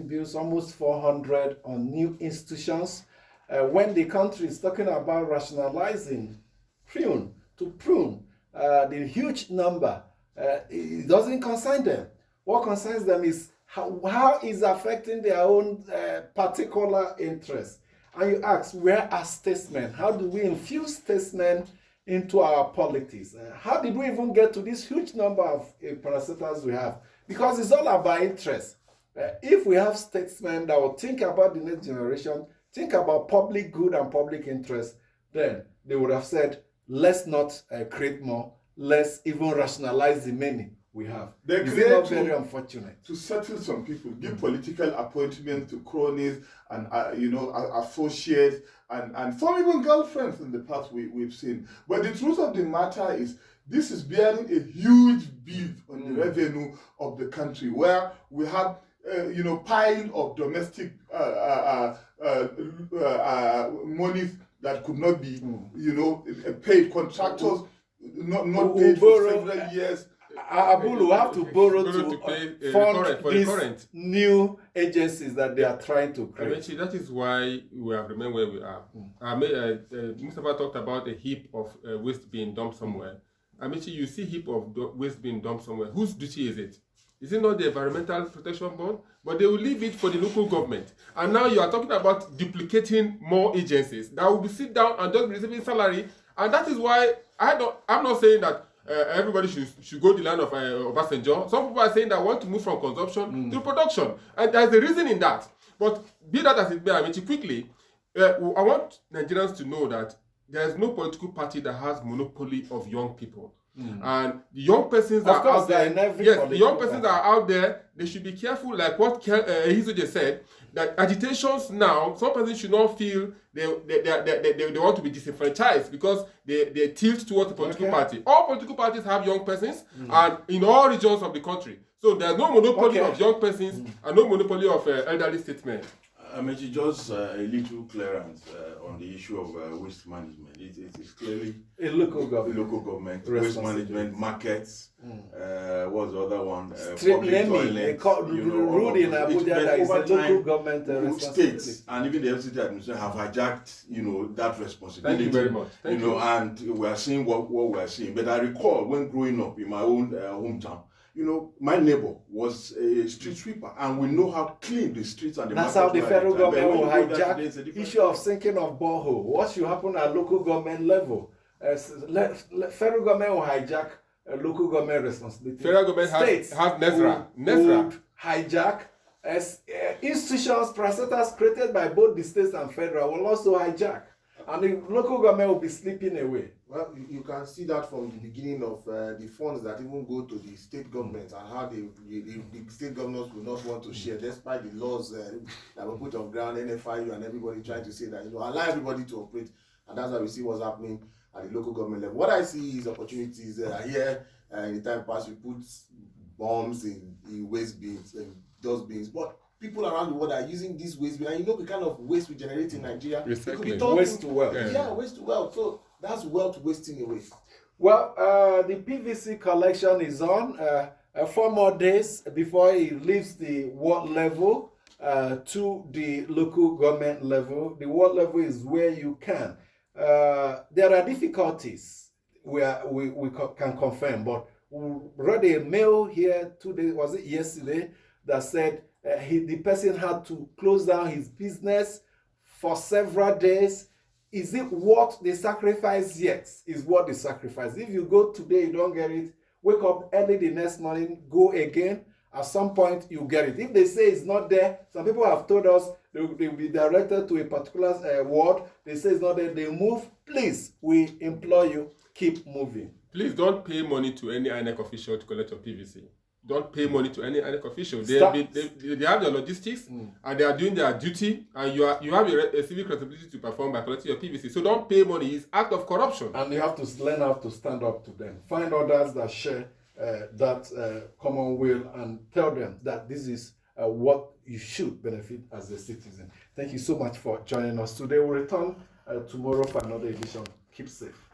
bills, almost 400 on new institutions. When the country is talking about rationalizing, prune the huge number, it doesn't concern them. What concerns them is how is affecting their own particular interests. And you ask, where are statesmen? How do we infuse statesmen into our politics? How did we even get to this huge number of parastatals we have? Because it's all about interest. If we have statesmen that will think about the next generation, think about public good and public interest, then they would have said, let's not create more, let's even rationalize the many we have. They're not very unfortunate to settle some people, give political appointments to cronies and associates and some even girlfriends in the past we've seen. But the truth of the matter is, this is bearing a huge bill on the revenue of the country, where we have pile of domestic monies that could not be paid, contractors not paid for several years. Abulu have to borrow to pay, fund these new agencies that they are trying to create. Actually, that is why we have remained where we are. Mustafa talked about a heap of waste being dumped somewhere. You see heap of waste being dumped somewhere. Whose duty is it? Is it not the Environmental Protection Board? But they will leave it for the local government. And now you are talking about duplicating more agencies that will be sit down and just be receiving salary. And that is why I'm not saying that everybody should go the line of Obasanjo. Some people are saying that want to move from consumption to production. And there's a reason in that. But be that as it may, quickly, I want Nigerians to know that there is no political party that has monopoly of young people. And the young persons that are out there, the young persons that are out there, they should be careful, like what Ehizoje said, that agitations now, some persons should not feel they want to be disenfranchised because they tilt towards the political party. All political parties have young persons, and in all regions of the country. So there's no monopoly of young persons and no monopoly of elderly statesmen. Just a little clearance on the issue of waste management. It's clearly a local government waste management, markets. What's the other one? Street naming. Rule in Abuja that is a local government responsibility. States and even the FCT administration have hijacked, that responsibility. Thank you very much. Thank you. And we are seeing what we are seeing. But I recall when growing up in my own hometown, my neighbor was a street sweeper, and we know how clean the streets and the That's how the federal government will hijack the issue of sinking of borehole. What should happen at local government level? Federal government will hijack local government responsibility. Federal government has NESRA. Would hijack institutions, parastatals created by both the states and federal will also hijack. And the local government will be slipping away. Well, you can see that from the beginning of the funds that even go to the state governments, and how the state governors will not want to share, despite the laws that were put on ground, NFIU and everybody trying to say that, allow everybody to operate. And that's how we see what's happening at the local government level. What I see is opportunities here. In the time past, we put bombs in waste bins and dust bins. But people around the world are using these waste bins, and the kind of waste we generate in Nigeria. Recycling. Waste to wealth. Yeah, waste to wealth. So that's wealth wasting away. Well, the PVC collection is on. 4 more days before it leaves the ward level to the local government level. The ward level is where you can. There are difficulties where we can confirm, but we read a mail here 2 days, was it yesterday, that said the person had to close down his business for several days. Is it worth the sacrifice? Yes, is worth the sacrifice. If you go today, you don't get it, wake up early the next morning, go again, at some point you get it. If they say it's not there, some people have told us they will be directed to a particular ward. They say it's not there, they move. Please, we implore you, keep moving. Please don't pay money to any INEC official to collect your PVC. Don't pay money to any INEC official. They have their logistics and they are doing their duty, and you have a civic responsibility to perform by collecting your PVC. So don't pay money. It's act of corruption. And you have to learn how to stand up to them. Find others that share that common will and tell them that this is what you should benefit as a citizen. Thank you so much for joining us today. We'll return tomorrow for another edition. Keep safe.